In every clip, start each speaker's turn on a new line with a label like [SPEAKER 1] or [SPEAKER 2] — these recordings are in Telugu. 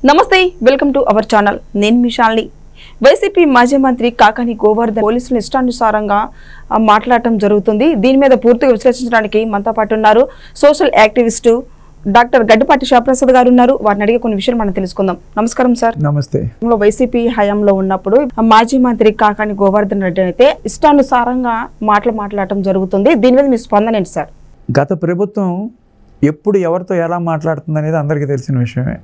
[SPEAKER 1] నమస్తే వెల్కమ్ టు అవర్ ఛానల్ నేను మిషాల్ని వైసీపీ మాజీ మంత్రి కాకాని గోవర్ధన్ పోలీసులు ఇష్టానుసారంగా మాట్లాడటం జరుగుతుంది దీని మీద పూర్తిగా విశ్లేషించడానికి మనతో పాటు ఉన్నారు social activist doctor Gaddipati Sivaprasad గారు ఉన్నారు వారిని అడిగే కొన్ని విషయాలు మనం తెలుసుకుందాం నమస్కారం సార్
[SPEAKER 2] నమస్తే
[SPEAKER 1] వైసీపీ హయాంలో ఉన్నప్పుడు మాజీ మంత్రి కాకాని గోవర్ధన్ రెడ్డి అయితే ఇష్టానుసారంగా మాట్లాడటం జరుగుతుంది దీని మీద మీ స్పందన ఏంటి సార్
[SPEAKER 2] గత ప్రభుత్వం ఎప్పుడు ఎవరితో ఎలా మాట్లాడుతుంది అనేది అందరికీ తెలిసిన విషయమే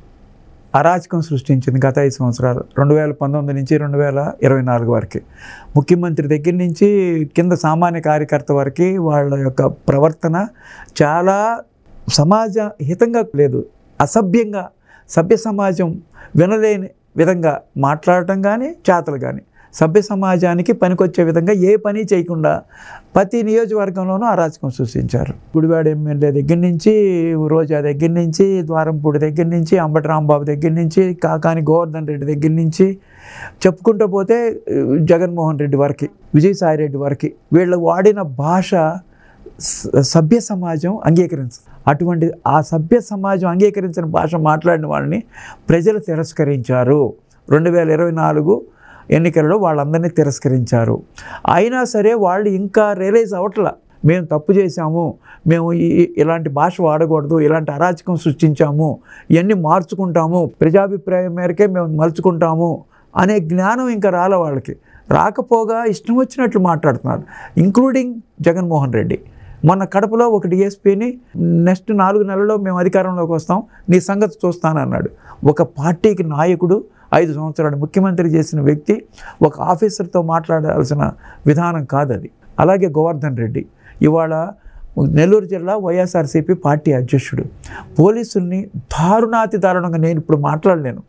[SPEAKER 2] అరాచకం సృష్టించింది గత 5 సంవత్సరాలు 2019 నుంచి 2024 వరకు ముఖ్యమంత్రి దగ్గర నుంచి కింద సామాన్య కార్యకర్త వరకు వాళ్ళ యొక్క ప్రవర్తన చాలా సమాజ హితంగా లేదు అసభ్యంగా సభ్య సమాజం వినలేని విధంగా మాట్లాడటం కానీ చేతలు కానీ సభ్య సమాజానికి పనికొచ్చే విధంగా ఏ పని చేయకుండా ప్రతి నియోజకవర్గంలోనూ అరాచకం సృష్టించారు గుడివాడ ఎమ్మెల్యే దగ్గర నుంచి రోజా దగ్గర నుంచి ద్వారంపూడి దగ్గర నుంచి అంబటి రాంబాబు దగ్గర నుంచి కాకాని గోవర్ధన్ రెడ్డి దగ్గర నుంచి చెప్పుకుంటూ పోతే జగన్మోహన్ రెడ్డి వరకు విజయసాయి రెడ్డి వరకు వీళ్ళు వాడిన భాష సభ్య సమాజం అంగీకరించదు అటువంటి ఆ సభ్య సమాజం అంగీకరించిన భాష మాట్లాడిన వాళ్ళని ప్రజలు తిరస్కరించారు 2024 ఎన్నికల్లో వాళ్ళందరినీ తిరస్కరించారు అయినా సరే వాళ్ళు ఇంకా రియలైజ్ అవ్వట్లా మేము తప్పు చేశాము మేము ఇలాంటి భాష వాడకూడదు ఇలాంటి అరాచకం సృష్టించాము ఇవన్నీ మార్చుకుంటాము ప్రజాభిప్రాయం మేరకే మేము మలుచుకుంటాము అనే జ్ఞానం ఇంకా రాలే వాళ్ళకి రాకపోగా ఇష్టం వచ్చినట్లు మాట్లాడుతున్నారు ఇంక్లూడింగ్ జగన్మోహన్ రెడ్డి మొన్న కడపలో ఒక డిఎస్పీని నెక్స్ట్ 4 నెలల్లో మేము అధికారంలోకి వస్తాం నీ సంగతి చూస్తానన్నాడు ఒక పార్టీకి నాయకుడు 5 సంవత్సరాలు ముఖ్యమంత్రి చేసిన వ్యక్తి ఒక ఆఫీసర్తో మాట్లాడాల్సిన విధానం కాదు అది అలాగే గోవర్ధన్ రెడ్డి ఇవాళ నెల్లూరు జిల్లా వైఎస్ఆర్సీపీ పార్టీ అధ్యక్షుడు పోలీసుల్ని దారుణాతి దారుణంగా నేను ఇప్పుడు మాట్లాడలేను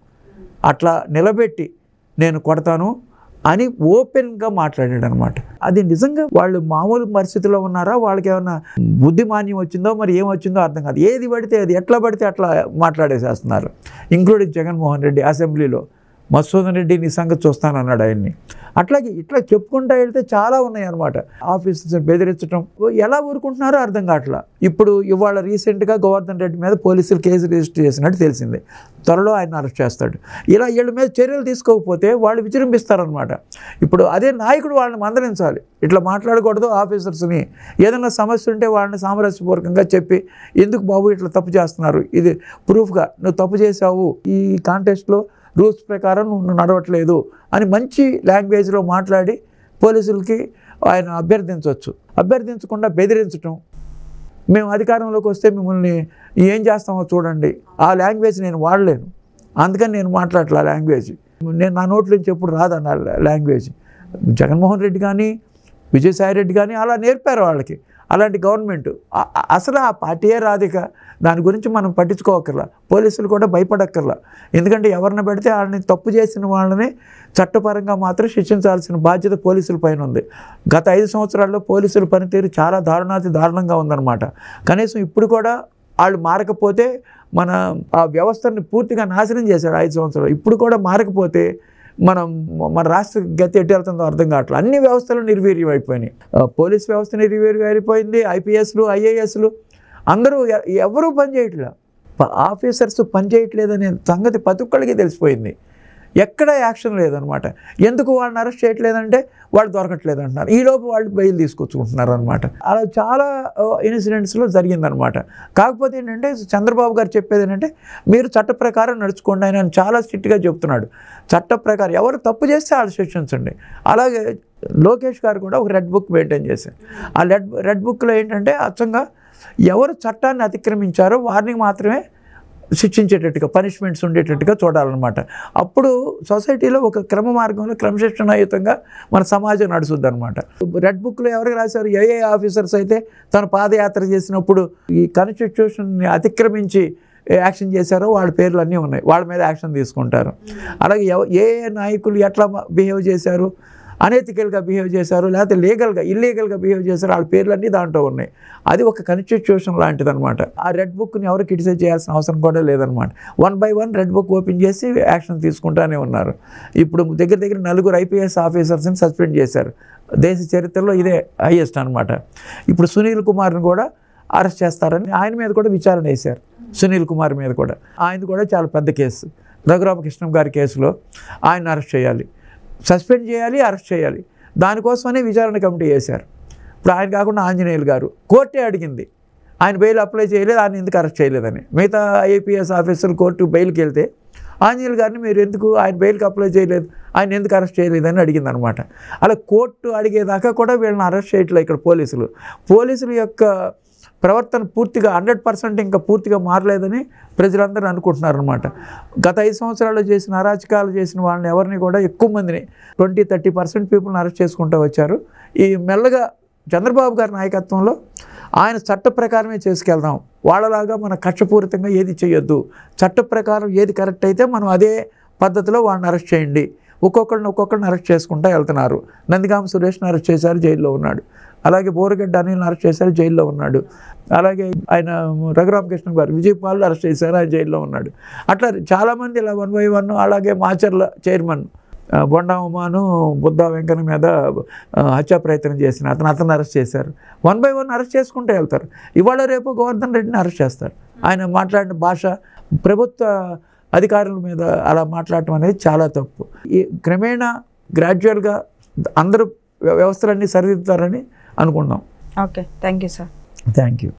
[SPEAKER 2] అట్లా నిలబెట్టి నేను కొడతాను అని ఓపెన్గా మాట్లాడాడు అనమాట అది నిజంగా వాళ్ళు మామూలు పరిస్థితిలో ఉన్నారా వాళ్ళకి ఏమన్నా బుద్ధిమాన్యం వచ్చిందో మరి ఏమొచ్చిందో అర్థం కాదు ఏది పడితే అది ఎట్లా పడితే అట్లా మాట్లాడేసేస్తున్నారు ఇంక్లూడింగ్ జగన్మోహన్ రెడ్డి అసెంబ్లీలో మధుసూదన్ రెడ్డి నీ సంగతి చూస్తానన్నాడు ఆయన్ని అట్లాగే ఇట్లా చెప్పుకుంటా వెళ్తే చాలా ఉన్నాయి అనమాట ఆఫీసర్స్ బెదిరించడం ఎలా ఊరుకుంటున్నారో అర్థం కావట్లా ఇప్పుడు ఇవాళ రీసెంట్గా గోవర్ధన్ రెడ్డి మీద పోలీసులు కేసు రిజిస్టర్ చేసినట్టు తెలిసింది త్వరలో ఆయన అరెస్ట్ చేస్తాడు ఇలా వీళ్ళ మీద చర్యలు తీసుకోకపోతే వాళ్ళు విజృంభిస్తారనమాట ఇప్పుడు అదే నాయకుడు వాళ్ళని మందలించాలి ఇట్లా మాట్లాడకూడదు ఆఫీసర్స్ని ఏదైనా సమస్య ఉంటే వాళ్ళని సామరస్యపూర్వకంగా చెప్పి ఎందుకు బాబు ఇట్లా తప్పు చేస్తున్నారు ఇది ప్రూఫ్గా నువ్వు తప్పు చేసావు ఈ కాంటెస్ట్లో రూల్స్ ప్రకారం నువ్వు నడవట్లేదు అని మంచి లాంగ్వేజ్లో మాట్లాడి పోలీసులకి ఆయన అభ్యర్థించకుండా బెదిరించటం మేము అధికారంలోకి వస్తే మిమ్మల్ని ఏం చేస్తామో చూడండి ఆ లాంగ్వేజ్ నేను వాడలేను అందుకని నేను మాట్లాడలే లాంగ్వేజ్ నేను నా నోట్ల నుంచి ఎప్పుడు రాదన్న లాంగ్వేజ్ జగన్మోహన్ రెడ్డి కానీ విజయసాయి రెడ్డి కానీ అలా నేర్పారు వాళ్ళకి అలాంటి గవర్నమెంట్ అసలు ఆ పార్టీయే రాదిక దాని గురించి మనం పట్టించుకోకర్లా పోలీసులు కూడా భయపడక్కర్లా ఎందుకంటే ఎవరిని పెడితే వాళ్ళని తప్పు చేసిన వాళ్ళని చట్టపరంగా మాత్రం శిక్షించాల్సిన బాధ్యత పోలీసుల పైన ఉంది గత 5 సంవత్సరాల్లో పోలీసుల పనితీరు చాలా దారుణంగా ఉందన్నమాట కనీసం ఇప్పుడు కూడా వాళ్ళు మారకపోతే మన ఆ వ్యవస్థని పూర్తిగా నాశనం చేశాడు 5 సంవత్సరాలు ఇప్పుడు కూడా మారకపోతే మన రాష్ట్ర గతి ఎట్టి వెళ్తుందో అర్థం కావట్లేదు అన్ని వ్యవస్థలు నిర్వీర్యం అయిపోయినాయి పోలీస్ వ్యవస్థ నిర్వీర్యం అయిపోయింది ఐపీఎస్లు ఐఏఎస్లు అందరూ ఎవరూ పనిచేయట్లేదు ఆఫీసర్స్ పనిచేయట్లేదనే సంగతి ప్రతి ఒక్కళ్ళకి తెలిసిపోయింది ఎక్కడ యాక్షన్ లేదనమాట ఎందుకు వాళ్ళని అరెస్ట్ చేయట్లేదంటే వాళ్ళు దొరకట్లేదు అంటున్నారు ఈలోపు వాళ్ళు బెయిల్ తీసుకొచ్చుకుంటున్నారు అనమాట అలా చాలా ఇన్సిడెంట్స్లో జరిగిందనమాట కాకపోతే ఏంటంటే చంద్రబాబు గారు చెప్పేది ఏంటంటే మీరు చట్ట ప్రకారం నడుచుకోండి ఆయన చాలా స్ట్రిక్ట్గా చెప్తున్నాడు చట్ట ప్రకారం ఎవరు తప్పు చేస్తే వాళ్ళు శిక్షించండి అలాగే లోకేష్ గారు కూడా ఒక రెడ్ బుక్ మెయింటైన్ చేశారు ఆ రెడ్ బుక్లో ఏంటంటే అచ్చంగా ఎవరు చట్టాన్ని అతిక్రమించారో వారిని మాత్రమే శిక్షించేటట్టుగా పనిష్మెంట్స్ ఉండేటట్టుగా చూడాలన్నమాట అప్పుడు సొసైటీలో ఒక క్రమ మార్గంలో క్రమశిక్షణాయుతంగా మన సమాజం నడుస్తుంది అనమాట రెడ్ బుక్లో ఎవరికి రాశారు ఏ ఆఫీసర్స్ అయితే తన పాదయాత్ర చేసినప్పుడు ఈ కాన్స్టిట్యూషన్ని అతిక్రమించి యాక్షన్ చేశారో వాళ్ళ పేర్లు అన్నీ ఉన్నాయి వాళ్ళ మీద యాక్షన్ తీసుకుంటారు అలాగే ఏ నాయకులు ఎట్లా బిహేవ్ చేశారు అనెథికల్గా బిహేవ్ చేశారు లేకపోతే ఇల్లీగల్గా బిహేవ్ చేశారు వాళ్ళ పేర్లన్నీ దాంట్లో ఉన్నాయి అది ఒక కాన్స్టిట్యూషన్ లాంటిదనమాట ఆ రెడ్ బుక్ని ఎవరు క్రిటిసైజ్ చేయాల్సిన అవసరం కూడా లేదనమాట 1 by 1 రెడ్ బుక్ ఓపెన్ చేసి యాక్షన్ తీసుకుంటానే ఉన్నారు ఇప్పుడు దగ్గర 4 ఐపీఎస్ ఆఫీసర్స్ని సస్పెండ్ చేశారు దేశ చరిత్రలో ఇదే హైయెస్ట్ అనమాట ఇప్పుడు సునీల్ కుమార్ని కూడా అరెస్ట్ చేస్తారని ఆయన మీద కూడా విచారణ వేశారు సునీల్ కుమార్ మీద కూడా ఆయన కూడా చాలా పెద్ద కేసు రఘురామకృష్ణం గారి కేసులో ఆయన అరెస్ట్ చేయాలి, సస్పెండ్ చేయాలి, అరెస్ట్ చేయాలి. దానికోసమనే విచారణ కమిటీ వేశారు. ఇప్పుడు ఆయన కాకుండా ఆంజనేయులు గారు కోర్టే అడిగింది, ఆయన బెయిల్ అప్లై చేయలేదు, ఆయన ఎందుకు అరెస్ట్ చేయలేదని. మిగతా ఐఏపీఎస్ ఆఫీసర్లు కోర్టు బెయిల్కి వెళ్తే ఆంజనేయులు గారిని మీరు ఎందుకు ఆయన బెయిల్కి అప్లై చేయలేదు, ఆయన ఎందుకు అరెస్ట్ చేయలేదని అడిగిందనమాట. అలా కోర్టు అడిగేదాకా కూడా వీళ్ళని అరెస్ట్ చేయట్లేదు. ఇక్కడ పోలీసుల యొక్క ప్రవర్తన పూర్తిగా 100% ఇంకా పూర్తిగా మారలేదని ప్రజలందరూ అనుకుంటున్నారనమాట. గత 5 సంవత్సరాల్లో చేసిన అరాచకాలు చేసిన వాళ్ళని ఎవరిని కూడా ఎక్కువ మందిని 20-30% పీపుల్ని అరెస్ట్ చేసుకుంటూ వచ్చారు. ఈ మెల్లగా చంద్రబాబు గారి నాయకత్వంలో ఆయన చట్ట ప్రకారమే చేసుకెళ్దాం, వాళ్ళలాగా మన కక్షపూరితంగా ఏది చేయొద్దు, చట్ట ప్రకారం ఏది కరెక్ట్ అయితే మనం అదే పద్ధతిలో వాళ్ళని అరెస్ట్ చేయండి. ఒక్కొక్కరిని అరెస్ట్ చేసుకుంటూ వెళ్తున్నారు. నందిగామ సురేష్ని అరెస్ట్ చేశారు, జైల్లో ఉన్నాడు. అలాగే బోరగడ్డ అనిల్ని అరెస్ట్ చేశారు, జైల్లో ఉన్నాడు. అలాగే ఆయన రఘురామకృష్ణ గారు విజయపాల్ అరెస్ట్ చేశారు, ఆయన జైల్లో ఉన్నాడు. అట్లా చాలామంది ఇలా 1 by 1. అలాగే మాచర్ల చైర్మన్ బొండా ఉమాను బుద్ధా వెంకన్న మీద హత్యా ప్రయత్నం చేసిన అతను అరెస్ట్ చేశారు. 1 by 1 అరెస్ట్ చేసుకుంటూ వెళ్తారు. ఇవాళ రేపు గోవర్ధన్ రెడ్డిని అరెస్ట్ చేస్తారు. ఆయన మాట్లాడిన భాష ప్రభుత్వ అధికారుల మీద అలా మాట్లాడటం అనేది చాలా తప్పు. ఈ క్రమేణా గ్రాడ్యువల్గా అందరూ వ్యవస్థలన్నీ సరిదిద్దుతారని అనుకుందాం.
[SPEAKER 1] Okay, thank you sir.
[SPEAKER 2] Thank you.